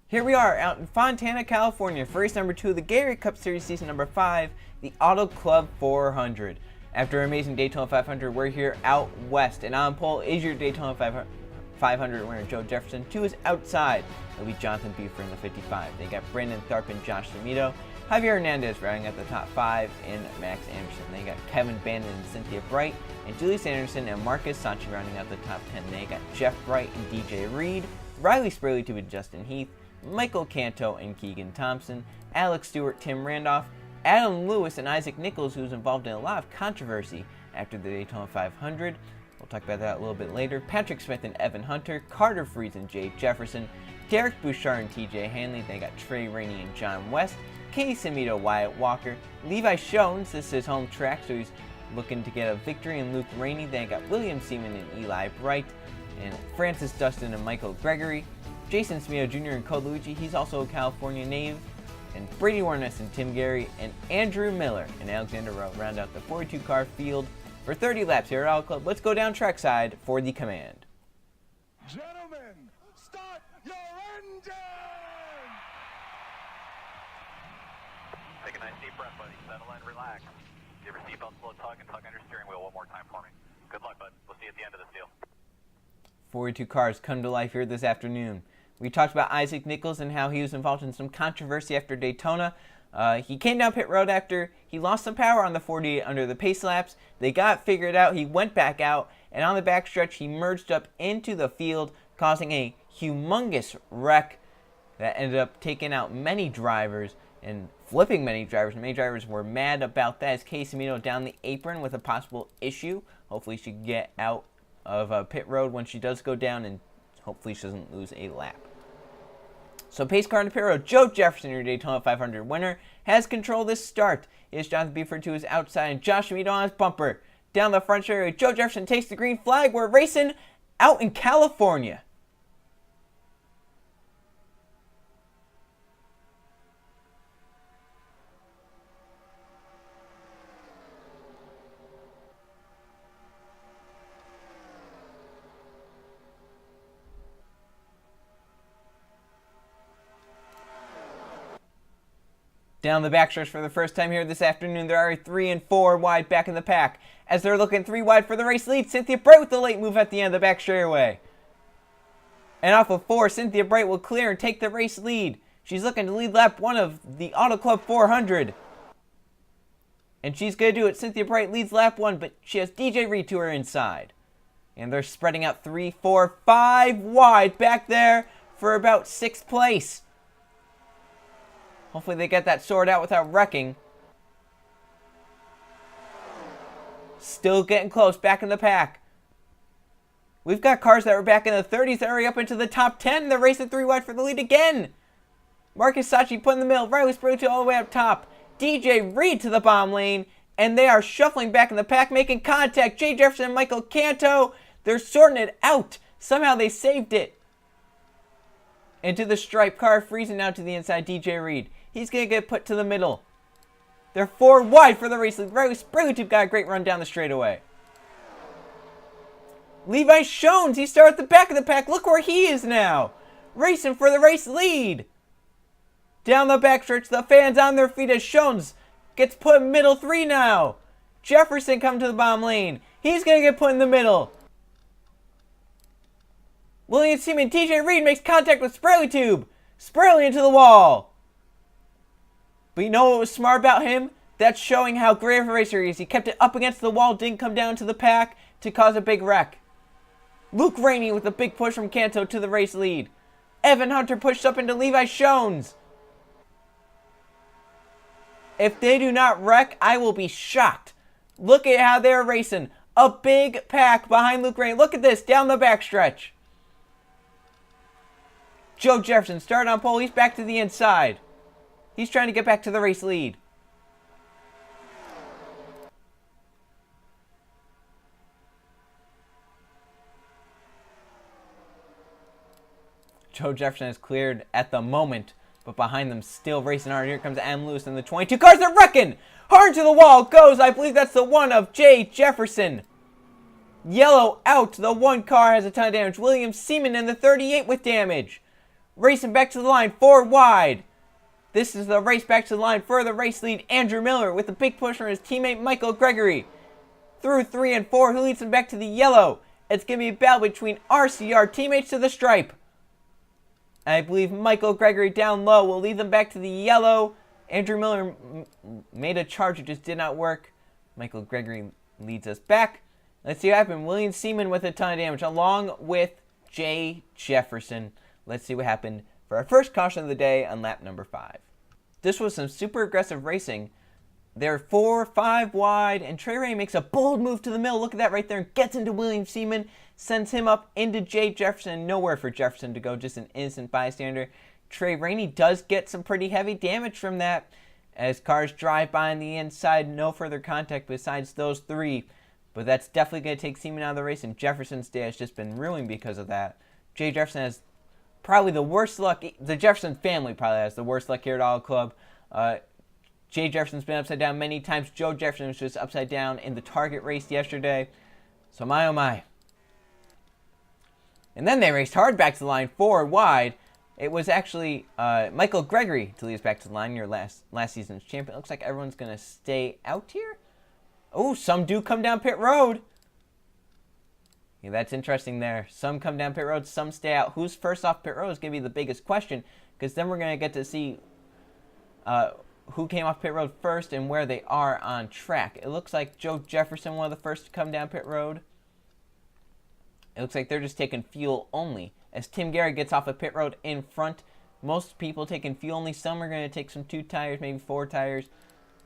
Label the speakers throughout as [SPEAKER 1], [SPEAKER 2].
[SPEAKER 1] Here we are out in Fontana, California for race number 2 of the Gatorade Cup Series season number 5, the Auto Club 400. After an amazing Daytona 500, we're here out west, and on pole is your Daytona 500 winner, Joe Jefferson. To his outside, it'll be Jonathan Buford in the 55. They got Brandon Tharp and Josh Semito, Javier Hernandez riding at the top 5, and Max Anderson. They got Kevin Bandon and Cynthia Bright, and Julius Anderson and Marcus Sachi rounding out the top 10. They got Jeff Bright and DJ Reed, Riley Spraley and Justin Heath, Michael Canto and Keegan Thompson, Alex Stewart, Tim Randolph, Adam Lewis, and Isaac Nichols, who was involved in a lot of controversy after the Daytona 500. We'll talk about that a little bit later. Patrick Smith and Evan Hunter, Carter Freeze and Jay Jefferson, Derek Bouchard and TJ Hanley. They got Trey Rainey and John West, Kenny Semito, Wyatt Walker, Levi Shones. This is his home track, so he's looking to get a victory, and Luke Rainey. They got William Seaman and Eli Bright, and Francis Dustin and Michael Gregory, Jason Smito Jr. and Code Luigi, he's also a California native, and Brady Warness and Tim Gary, and Andrew Miller and Alexander Rowe round out the 42-car field for 30 laps here at Auto Club. Let's go down trackside for the command.
[SPEAKER 2] Gentlemen, start your engine!
[SPEAKER 3] Take a nice deep breath, buddy. Settle in, relax. Give your seatbelt a slow tug and tug on your steering wheel one more time for me. Good luck, bud. We'll see you at the end of this deal.
[SPEAKER 1] 42 cars come to life here this afternoon. We talked about Isaac Nichols and how he was involved in some controversy after Daytona. He came down pit road after he lost some power on the 48 under the pace laps. They got figured out. He went back out, and on the backstretch, he merged up into the field, causing a humongous wreck that ended up taking out many drivers and flipping many drivers. Many drivers were mad about that as Casey Semito down the apron with a possible issue. Hopefully she can get out of pit road when she does go down, and hopefully she doesn't lose a lap. So pace car on the pit road, Joe Jefferson, your Daytona 500 winner, has control of this start. It's Jonathan Buford to his outside and Josh Semito on his bumper. Down the front straightaway, Joe Jefferson takes the green flag. We're racing out in California. Down the backstretch for the first time here this afternoon, there are 3 and 4 wide back in the pack. As they're looking 3 wide for the race lead, Cynthia Bright with the late move at the end of the back straightaway. And off of 4, Cynthia Bright will clear and take the race lead. She's looking to lead lap 1 of the Auto Club 400. And she's going to do it. Cynthia Bright leads lap 1, but she has DJ Reed to her inside. And they're spreading out 3, 4, 5 wide back there for about 6th place. Hopefully they get that sorted out without wrecking. Still getting close, back in the pack. We've got cars that were back in the 30s that are up into the top 10. They're racing 3 wide for the lead again. Marcus Sachi put in the middle. Riley Spraley all the way up top. DJ Reed to the bomb lane. And they are shuffling back in the pack, making contact. Jay Jefferson and Michael Canto. They're sorting it out. Somehow they saved it. Into the stripe car, freezing out to the inside, DJ Reed. He's going to get put to the middle. They're 4 wide for the race lead. Riley Spraley got a great run down the straightaway. Levi Shones, he started at the back of the pack. Look where he is now. Racing for the race lead. Down the backstretch, the fans on their feet as Shones gets put in middle 3 now. Jefferson coming to the bomb lane. He's going to get put in the middle. William Seaman, TJ Reed makes contact with Spraley. Spraley into the wall. But you know what was smart about him? That's showing how great of a racer he is. He kept it up against the wall, didn't come down to the pack to cause a big wreck. Luke Rainey with a big push from Canto to the race lead. Evan Hunter pushed up into Levi Shones. If they do not wreck, I will be shocked. Look at how they're racing. A big pack behind Luke Rainey. Look at this, down the backstretch. Joe Jefferson started on pole. He's back to the inside. He's trying to get back to the race lead. Joe Jefferson is cleared at the moment, but behind them still racing hard. Here comes Adam Lewis and the 22 cars are wrecking. Hard to the wall goes. I believe that's the one of Jay Jefferson. Yellow out. The 1 car has a ton of damage. William Seaman in the 38 with damage. racing back to the line, 4 wide. This is the race back to the line for the race lead, Andrew Miller, with a big push from his teammate Michael Gregory. Through 3 and 4, who leads him back to the yellow? It's going to be a battle between RCR teammates to the stripe. I believe Michael Gregory down low will lead them back to the yellow. Andrew Miller made a charge, it just did not work. Michael Gregory leads us back. Let's see what happened. William Seaman with a ton of damage, along with Jay Jefferson. Let's see what happened for our first caution of the day on lap number 5. This was some super aggressive racing. They're 4, 5 wide, and Trey Ray makes a bold move to the middle. Look at that right there, and gets into William Seaman, sends him up into Jay Jefferson. Nowhere for Jefferson to go, just an innocent bystander. Trey Rainey does get some pretty heavy damage from that, as cars drive by on the inside. No further contact besides those 3, but that's definitely going to take Seaman out of the race, and Jefferson's day has just been ruined because of that. Jay Jefferson has probably the worst luck. The Jefferson family probably has the worst luck here at Auto Club. Jay Jefferson's been upside down many times. Joe Jefferson was just upside down in the Target race yesterday. So my oh my. And then they raced hard back to the line, 4 wide. It was actually Michael Gregory to lead us back to the line, your last season's champion. It looks like everyone's going to stay out here. Oh, some do come down pit road. Yeah, that's interesting there. Some come down pit road, some stay out. Who's first off pit road is going to be the biggest question, because then we're going to get to see who came off pit road first and where they are on track. It looks like Joe Jefferson, one of the first to come down pit road. It looks like they're just taking fuel only. As Tim Gary gets off of pit road in front, most people taking fuel only. Some are going to take some 2 tires, maybe 4 tires.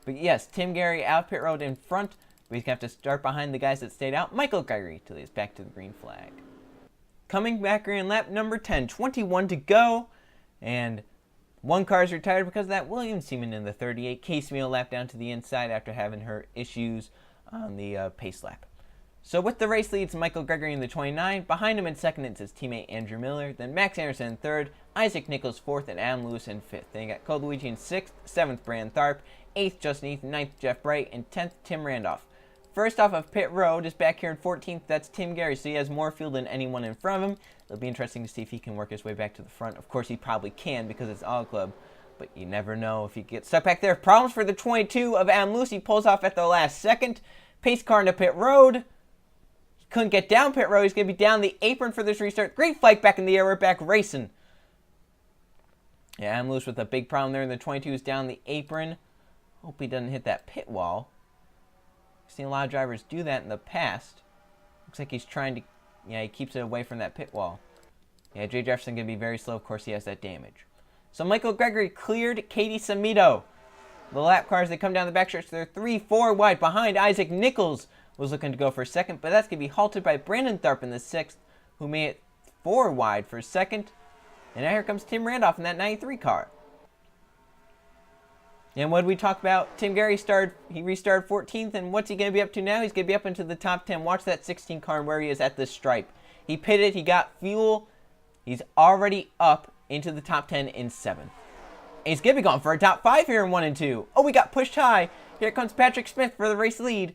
[SPEAKER 1] But yes, Tim Gary out pit road in front, but he's going to have to start behind the guys that stayed out. Michael Gregory till he's back to the green flag. Coming back here in lap number 10, 21 to go, and 1 car is retired because of that. William Seaman in the 38. Casey Meal lap down to the inside after having her issues on the pace lap. So with the race leads, Michael Gregory in the 29. Behind him in second is his teammate Andrew Miller. Then Max Anderson in third. Isaac Nichols fourth. And Adam Lewis in fifth. Then you got Cole Luigi in sixth. 7th, Brandon Tharp. 8th, Justin Heath. 9th, Jeff Bright. And 10th, Tim Randolph. First off of pit road is back here in 14th. That's Tim Gary. So he has more fuel than anyone in front of him. It'll be interesting to see if he can work his way back to the front. Of course, he probably can because it's Auto Club. But you never know if he gets stuck back there. Problems for the 22 of Adam Lewis. He pulls off at the last second. Pace car into pit road. He couldn't get down pit road. He's going to be down the apron for this restart. Great flight back in the air. We're back racing. Yeah, Adam Lewis with a big problem there. And the 22 is down the apron. Hope he doesn't hit that pit wall. I've seen a lot of drivers do that in the past. Looks like he's trying to... Yeah, he keeps it away from that pit wall. Yeah, Jay Jefferson going to be very slow. Of course, he has that damage. So Michael Gregory cleared Katie Samito. The lap cars, they come down the backstretch. They're 3-4 wide behind. Isaac Nichols was looking to go for second, but that's going to be halted by Brandon Tharp in the 6th, who made it 4 wide for second. And now here comes Tim Randolph in that 93 car. And what did we talk about? Tim Gary restarted 14th, and what's he going to be up to now? He's going to be up into the top 10. Watch that 16 car and where he is at this stripe. He pitted, he got fuel. He's already up into the top 10 in 7th. And he's going to be going for a top 5 here in 1 and 2. Oh, we got pushed high. Here comes Patrick Smith for the race lead.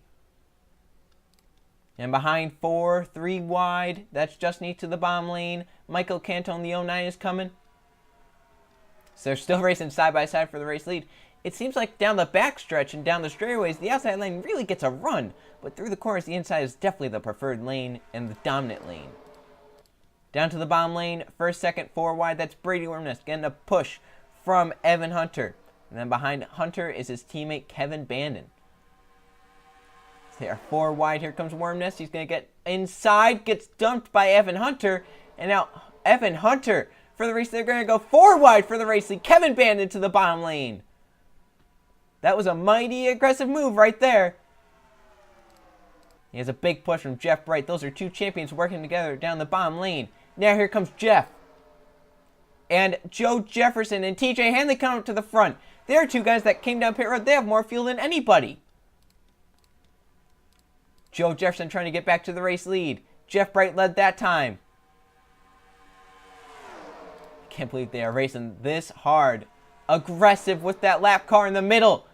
[SPEAKER 1] And behind 4, 3 wide. That's Justin Heath to the bottom lane. Michael Cantone, the 09 is coming. So they're still racing side by side for the race lead. It seems like down the backstretch and down the straightaways, the outside lane really gets a run. But through the corners, the inside is definitely the preferred lane and the dominant lane. Down to the bottom lane, first, second, 4 wide. That's Brady Wormnest getting a push from Evan Hunter. And then behind Hunter is his teammate Kevin Bandon. They are 4 wide. Here comes Wormnest. He's going to get inside, gets dumped by Evan Hunter. And now Evan Hunter for the race. They're going to go 4 wide for the race lead. Kevin Bandon to the bottom lane. That was a mighty aggressive move right there. He has a big push from Jeff Bright. Those are 2 champions working together down the bottom lane. Now here comes Jeff. And Joe Jefferson and TJ Hanley come up to the front. There are 2 guys that came down pit road. They have more fuel than anybody. Joe Jefferson trying to get back to the race lead. Jeff Bright led that time. I can't believe they are racing this hard. Aggressive with that lap car in the middle.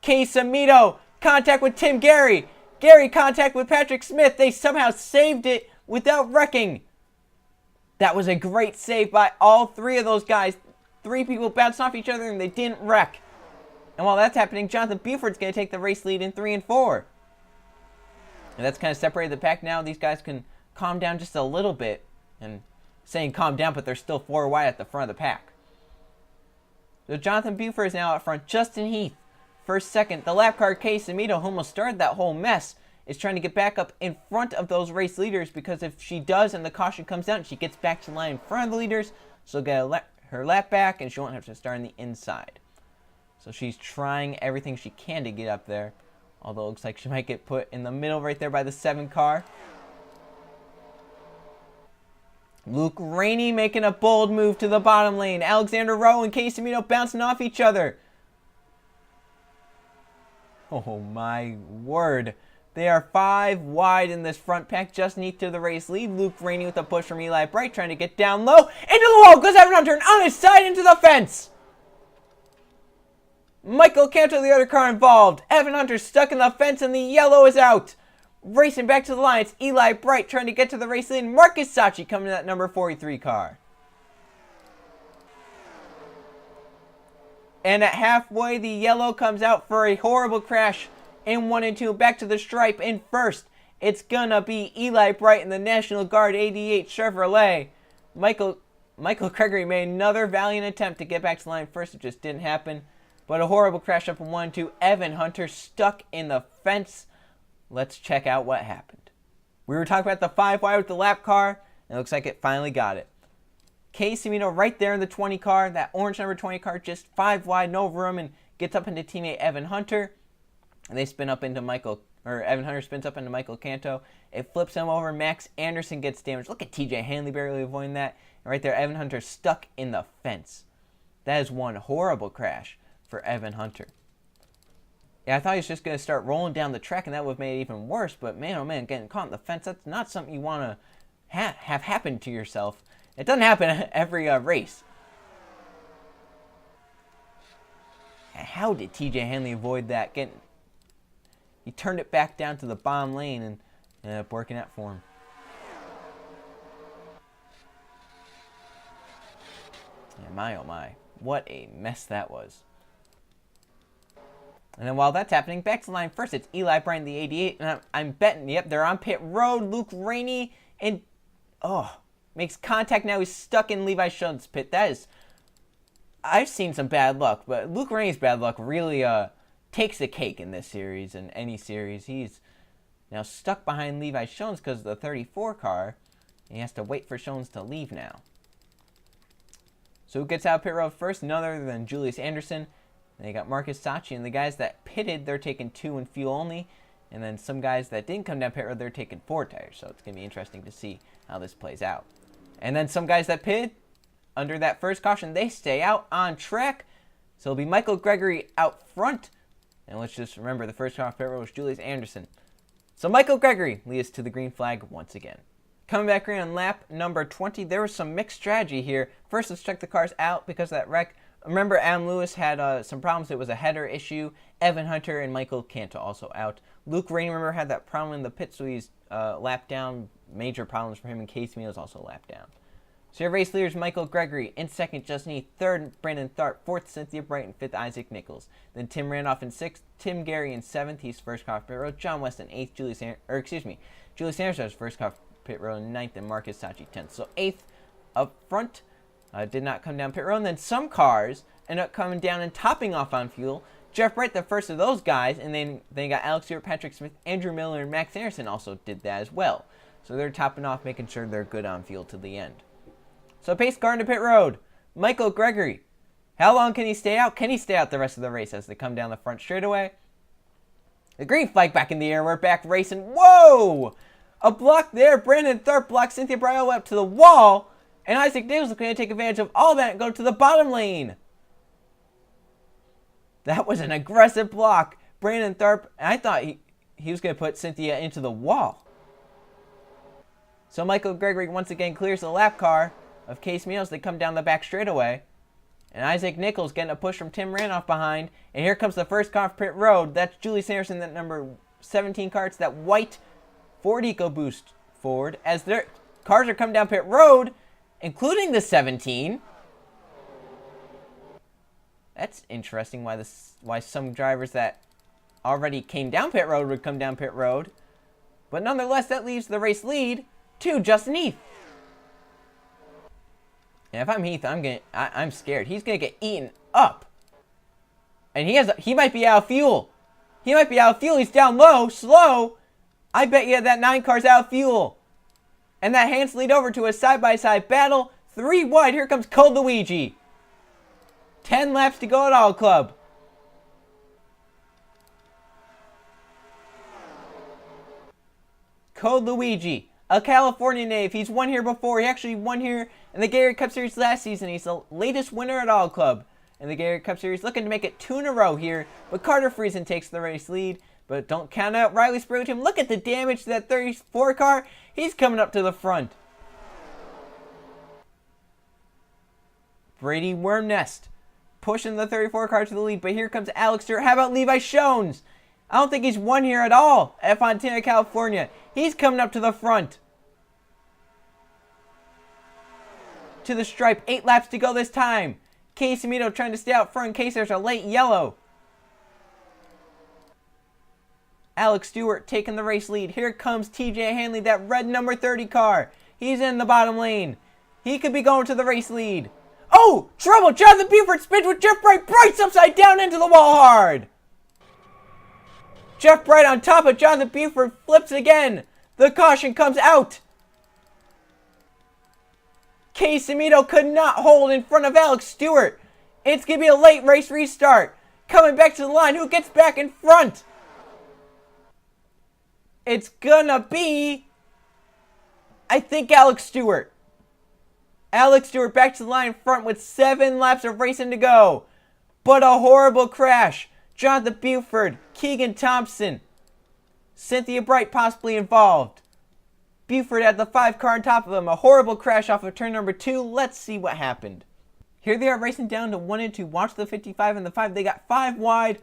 [SPEAKER 1] Case Amito, contact with Tim Gary. Gary contact with Patrick Smith. They somehow saved it without wrecking. That was a great save by all three of those guys. Three people bounced off each other and they didn't wreck. And while that's happening, Jonathan Buford's going to take the race lead in 3 and 4. And that's kind of separated the pack now. These guys can calm down just a little bit. And saying calm down, but they're still 4 wide at the front of the pack. So Jonathan Buford is now out front. Justin Heath, first, second. The lap car Case Cimino, who almost started that whole mess, is trying to get back up in front of those race leaders, because if she does and the caution comes out, she gets back to the line in front of the leaders, she'll get her lap back and she won't have to start on the inside. So she's trying everything she can to get up there, although it looks like she might get put in the middle right there by the 7 car. Luke Rainey making a bold move to the bottom lane. Alexander Rowe and Case Cimino bouncing off each other. Oh my word. They are 5 wide in this front pack. Justin Heath to the race lead. Luke Rainey with a push from Eli Bright, trying to get down low. Into the wall goes Evan Hunter, and on his side into the fence. Michael Canto, the other car involved. Evan Hunter stuck in the fence, and the yellow is out. Racing back to the line, it's Eli Bright trying to get to the race lead. Marcus Sachi coming to that number 43 car. And at halfway, the yellow comes out for a horrible crash in 1 and 2. Back to the stripe in first. It's gonna be Eli Bright in the National Guard 88 Chevrolet. Michael Gregory made another valiant attempt to get back to the line first. It just didn't happen. But a horrible crash up in 1 and 2. Evan Hunter stuck in the fence. Let's check out what happened. We were talking about the 5 wide with the lap car, and it looks like it finally got it. Case Cimino right there in the 20 car. That orange number 20 car just 5 wide, no room, and gets up into teammate Evan Hunter. And they spin up into Evan Hunter spins up into Michael Canto. It flips him over. Max Anderson gets damaged. Look at TJ Hanley barely avoiding that. And right there, Evan Hunter stuck in the fence. That is one horrible crash for Evan Hunter. Yeah, I thought he was just going to start rolling down the track, and that would have made it even worse. But man, oh man, getting caught in the fence, that's not something you want to have happen to yourself. It doesn't happen every race. How did TJ Hanley avoid that? He turned it back down to the bottom lane and ended up working out for him. Yeah, my oh my. What a mess that was. And then while that's happening, back to the line first, it's Eli Bright, the 88. And I'm betting, yep, they're on pit road. Luke Rainey and, makes contact now. He's stuck in Levi Schoen's pit. That is, I've seen some bad luck, but Luke Rainey's bad luck really takes the cake in this series and any series. He's now stuck behind Levi Schoen's because of the 34 car. And he has to wait for Schoen's to leave now. So who gets out of pit road first? None other than Julius Anderson. They got Marcus Sachi, and the guys that pitted, they're taking 2 and fuel only. And then some guys that didn't come down pit road, they're taking 4 tires. So it's going to be interesting to see how this plays out. And then some guys that pitted under that first caution, they stay out on track. So it'll be Michael Gregory out front. And let's just remember, the first car off pit road was Julius Anderson. So Michael Gregory leads to the green flag once again. Coming back here on lap number 20, there was some mixed strategy here. First, let's check the cars out because of that wreck. Remember, Adam Lewis had some problems. It was a header issue. Evan Hunter and Michael Canto also out. Luke Rainey, remember, had that problem in the pit, so he's lapped down. Major problems for him, and Case Cimino is also lapped down. So your race leaders, Michael Gregory. In second, Justin Heath. Third, Brandon Tharp. Fourth, Cynthia Bright. And fifth, Isaac Nichols. Then Tim Randolph in sixth. Tim Gary in seventh. He's first car off pit road. John West in eighth. Julius Anderson first car off pit road in ninth. And Marcus Sachi 10th. So eighth up front. Did not come down pit road. And then some cars end up coming down and topping off on fuel. Jeff Bright, the first of those guys, and then they got Alex Stewart, Patrick Smith, Andrew Miller, and Max Anderson also did that as well. So they're topping off, making sure they're good on fuel to the end. So pace car into pit road. Michael Gregory. How long can he stay out? Can he stay out the rest of the race as they come down the front straightaway? The green flag back in the air. We're back racing. Whoa! A block there. Brandon Tharp blocks Cynthia Bright up to the wall. And Isaac Nichols is going to take advantage of all that and go to the bottom lane. That was an aggressive block. Brandon Tharp, I thought he was going to put Cynthia into the wall. So Michael Gregory once again clears the lap car of Case Cimino as they come down the back straightaway. And Isaac Nichols getting a push from Tim Randolph behind. And here comes the first car off pit road. That's Julius Anderson, that number 17 car. It's that white Ford EcoBoost Ford. As their cars are coming down pit road, including the 17. That's interesting why some drivers that already came down pit road would come down pit road. But nonetheless, that leaves the race lead to Justin Heath. And if I'm Heath, I'm scared. He's gonna get eaten up. And he might be out of fuel. He might be out of fuel. He's down low, slow. I bet you that 9 car's out of fuel. And that hands lead over to a side-by-side battle. 3 wide. Here comes Code Luigi. 10 laps to go at Auto Club. Code Luigi, a California native. He's won here before. He actually won here in the Gatorade Cup Series last season. He's the latest winner at Auto Club in the Gatorade Cup Series. Looking to make it 2 in a row here. But Carter Friesen takes the race lead. But don't count out Riley Spurgeon. Look at the damage to that 34 car. He's coming up to the front. Brady Wormnest pushing the 34 car to the lead. But here comes Alex Stewart. How about Levi Shones? I don't think he's won here at all at Fontana, California. He's coming up to the front. To the stripe. 8 laps to go this time. Casey Mito trying to stay out front in case there's a late yellow. Alex Stewart taking the race lead. Here comes TJ Hanley, that red number 30 car. He's in the bottom lane. He could be going to the race lead. Oh, trouble! Jonathan Buford spins with Jeff Bright. Bright's upside down into the wall hard. Jeff Bright on top of Jonathan Buford flips again. The caution comes out. Casey Mito could not hold in front of Alex Stewart. It's going to be a late race restart. Coming back to the line. Who gets back in front? It's gonna be, I think, Alex Stewart. Alex Stewart back to the line in front with 7 laps of racing to go. But a horrible crash. Jonathan Buford, Keegan Thompson, Cynthia Bright possibly involved. Buford had the 5 car on top of him. A horrible crash off of turn number 2. Let's see what happened. Here they are racing down to 1 and 2. Watch the 55 and the 5. They got 5 wide.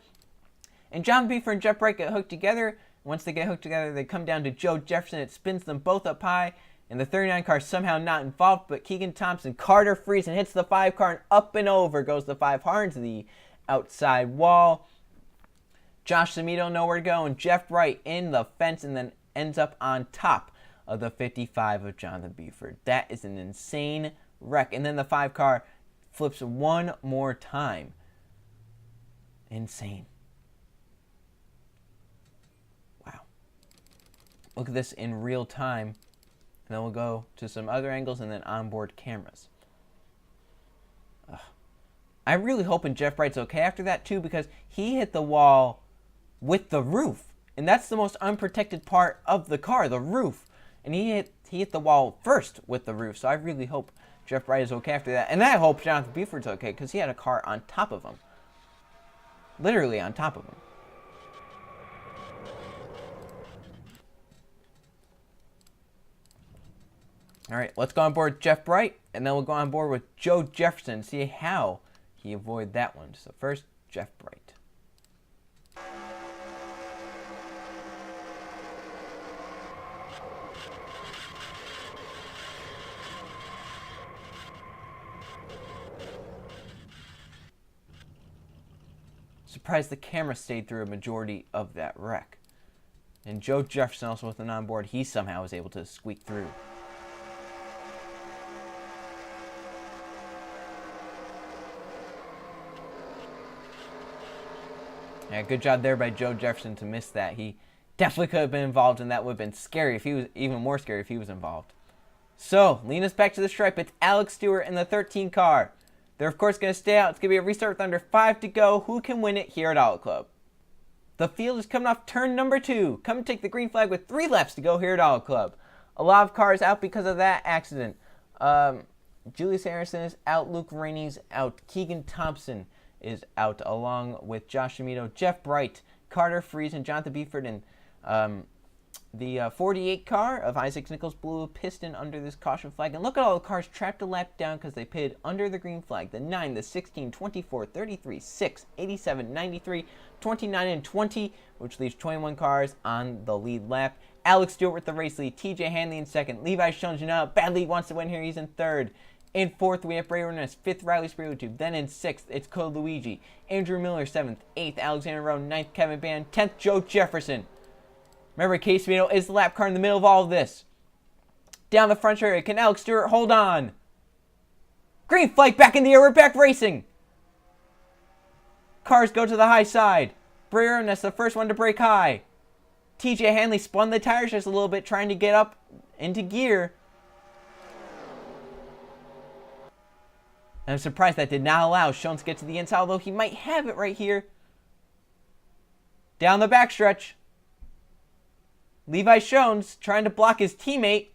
[SPEAKER 1] And Jonathan Buford and Jeff Bright get hooked together. Once they get hooked together, they come down to Joe Jefferson. It spins them both up high. And the 39 car somehow not involved. But Keegan Thompson, Carter Friesen hits the 5 car and up and over goes the 5 hard into the outside wall. Josh Samito nowhere to go. And Jeff Bright in the fence and then ends up on top of the 55 of Jonathan Buford. That is an insane wreck. And then the 5 car flips one more time. Insane. Look at this in real time. And then we'll go to some other angles and then onboard cameras. I'm really hoping Jeff Bright's okay after that too, because he hit the wall with the roof. And that's the most unprotected part of the car, the roof. And he hit the wall first with the roof. So I really hope Jeff Bright is okay after that. And I hope Jonathan Buford's okay, because he had a car on top of him. Literally on top of him. All right, let's go on board Jeff Bright, and then we'll go on board with Joe Jefferson and see how he avoided that one. So first, Jeff Bright. Surprised the camera stayed through a majority of that wreck. And Joe Jefferson also with an onboard, he somehow was able to squeak through. Yeah, good job there by Joe Jefferson to miss that. He definitely could have been involved, and that would have been scary if he was, even more scary if he was involved. So, leading us back to the stripe, it's Alex Stewart in the 13 car. They're, of course, going to stay out. It's going to be a restart with under 5 to go. Who can win it here at Auto Club? The field is coming off turn number 2. Come and take the green flag with 3 laps to go here at Auto Club. A lot of cars out because of that accident. Julius Harrison is out. Luke Rainey's out. Keegan Thompson is out, along with Josh Amito, Jeff Bright, Carter Friesen, Jonathan Buford, and the 48 car of Isaac Nichols blew a piston under this caution flag. And look at all the cars trapped a lap down because they pitted under the green flag. The 9, the 16, 24, 33, 6, 87, 93, 29, and 20, which leaves 21 cars on the lead lap. Alex Stewart with the race lead. TJ Hanley in second. Levi Shones, you know, Badly wants to win here. He's in third. In 4th, we have Bray Reynolds. 5th, Riley Spiritu. Then in 6th, it's Code Luigi. Andrew Miller, 7th. 8th, Alexander Rowe. 9th, Kevin Band. 10th, Joe Jefferson. Remember, Case Vito is the lap car in the middle of all of this. Down the front area, can Alex Stewart hold on? Green flag back in the air, we're back racing. Cars go to the high side. Bray Reynolds, the first one to break high. TJ Hanley spun the tires just a little bit, trying to get up into gear. I'm surprised that did not allow Shones to get to the inside, although he might have it right here. Down the backstretch. Levi Shones trying to block his teammate.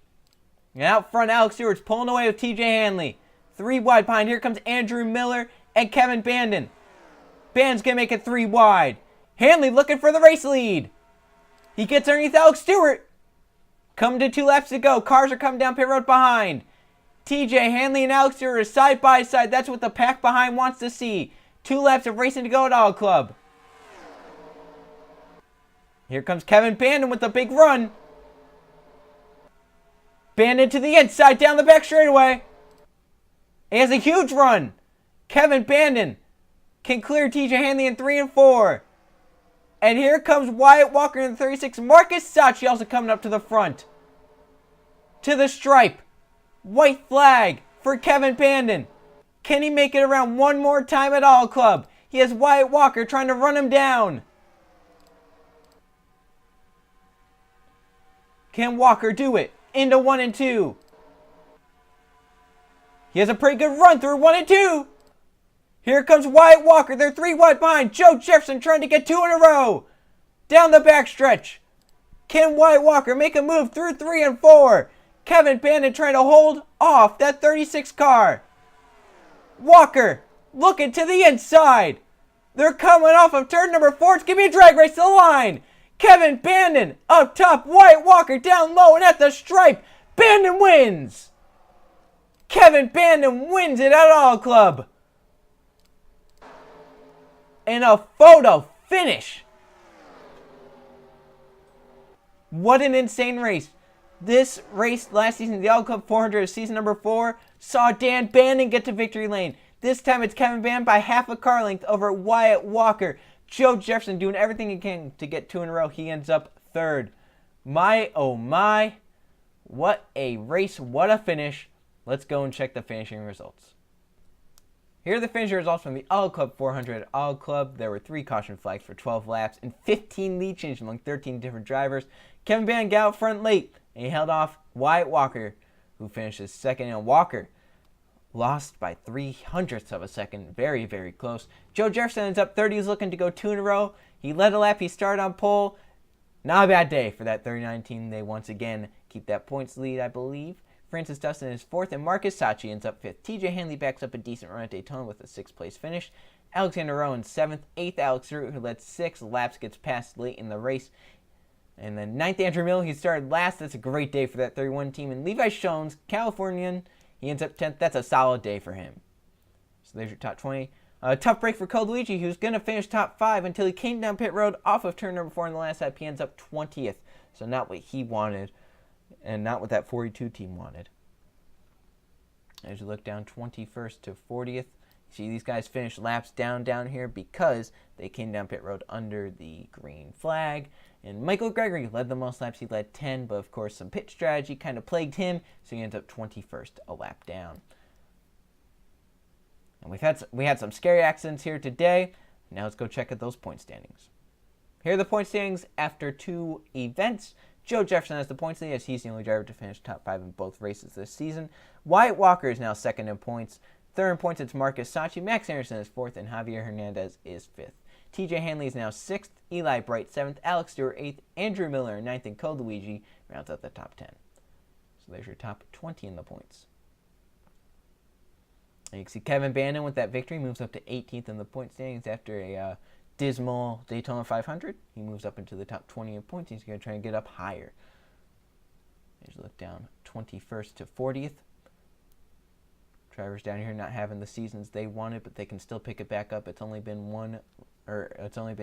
[SPEAKER 1] And out front, Alex Stewart's pulling away with TJ Hanley. 3 wide behind. Here comes Andrew Miller and Kevin Bandon. Bandon's going to make it 3 wide. Hanley looking for the race lead. He gets underneath Alex Stewart. Coming to 2 laps to go. Cars are coming down pit road behind. TJ Hanley and Alex Stewart are side by side. That's what the pack behind wants to see. 2 laps of racing to go at Auto Club. Here comes Kevin Bandon with a big run. Bandon to the inside, down the back straightaway. He has a huge run. Kevin Bandon can clear TJ Hanley in 3 and 4. And here comes Wyatt Walker in 36. Marcus Sachi also coming up to the front. To the stripe. White flag for Kevin Bandon. Can he make it around one more time at Auto Club? He has Wyatt Walker trying to run him down. Can Walker do it? Into 1 and 2. He has a pretty good run through 1 and 2. Here comes Wyatt Walker. They're 3 wide behind. Joe Jefferson trying to get 2 in a row. Down the backstretch. Can Wyatt Walker make a move through 3 and 4? Kevin Bandon trying to hold off that 36 car. Walker looking to the inside. They're coming off of turn number 4. It's going to be a drag race to the line. Kevin Bandon up top. Wyatt Walker down low and at the stripe. Bandon wins. Kevin Bandon wins it at Auto Club. And a photo finish. What an insane race. This race last season, the Auto Club 400, season number 4, saw Dan Bandon get to victory lane. This time it's Kevin Bandon by half a car length over Wyatt Walker. Joe Jefferson doing everything he can to get 2 in a row. He ends up 3rd. My, oh my. What a race. What a finish. Let's go and check the finishing results. Here are the finishing results from the Auto Club 400 Auto Club. There were 3 caution flags for 12 laps and 15 lead changes among 13 different drivers. Kevin Bandon got out front late and he held off Wyatt Walker, who finishes 2nd. And Walker lost by 0.03 of a second. Very, very close. Joe Jefferson ends up 30. He's looking to go 2 in a row. He led a lap. He started on pole. Not a bad day for that 39 team. They once again keep that points lead, I believe. Francis Dustin is 4th, and Marcus Sachi ends up 5th. TJ Hanley backs up a decent run at Daytona with a 6th place finish. Alexander Rowan 7th. 8th, Alex Stewart, who led 6 laps, gets passed late in the race. And then 9th, Andrew Miller. He started last. That's a great day for that 31 team. And Levi Shones, Californian, he ends up 10th. That's a solid day for him. So there's your top 20. Tough break for Code Luigi, who's going to finish top 5 until he came down pit road off of turn number 4 in the last lap. He ends up 20th. So not what he wanted, and not what that 42 team wanted. As you look down 21st to 40th, you see these guys finish laps down here because they came down pit road under the green flag. And Michael Gregory led the most laps. He led 10, but of course some pit strategy kind of plagued him, so he ends up 21st, a lap down. And we had some scary accidents here today. Now let's go check out those point standings. Here are the point standings after 2 events. Joe Jefferson has the points lead as he's the only driver to finish top 5 in both races this season. Wyatt Walker is now 2nd in points. 3rd in points, it's Marcus Sachi. Max Anderson is 4th, and Javier Hernandez is 5th. TJ Hanley is now 6th. Eli Bright 7th. Alex Stewart 8th. Andrew Miller 9th, and Code Luigi rounds out the top 10. So there's your top 20 in the points. And you can see Kevin Bandon with that victory moves up to 18th in the point standings after a dismal Daytona 500. He moves up into the top 20 in points. He's going to try and get up higher. As you look down 21st to 40th. Drivers down here not having the seasons they wanted, but they can still pick it back up. It's only been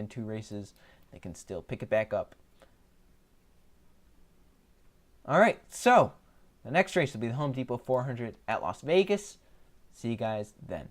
[SPEAKER 1] 2 races. They can still pick it back up. All right, so the next race will be the Home Depot 400 at Las Vegas. See you guys then.